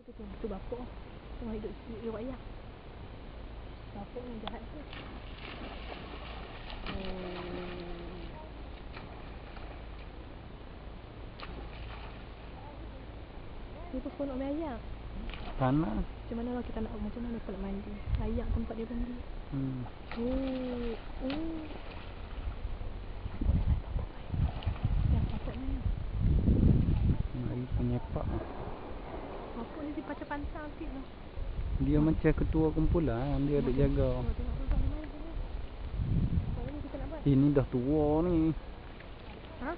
Tu bapak tengah hidup iwak ayak. Bapak ni jahat tu. Ni pun seronok main ayak. Panas. Macam mana lah kita nak mandi. Ayak tempat dia mandi. Bapak main. Mari penyepak. Bapak ni macam pantang sikit lah. Dia macam ketua kumpulan, dia ada jaga. Ini dah tua ni. Ha?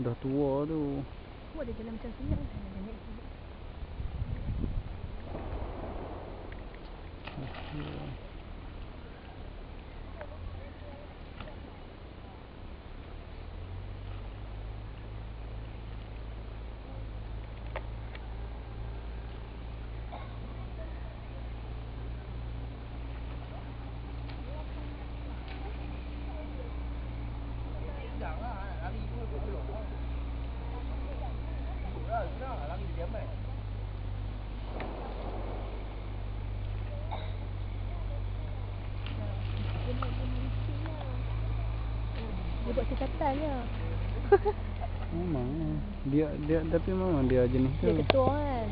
Dah tua tu. Buat dia jalan macam senyap. Dia buat cekatannya. Memang dia tapi memang dia jenis tu. Dia ketua kan.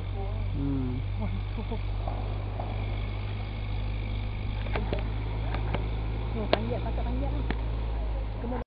Panjat, pakat panjat lah.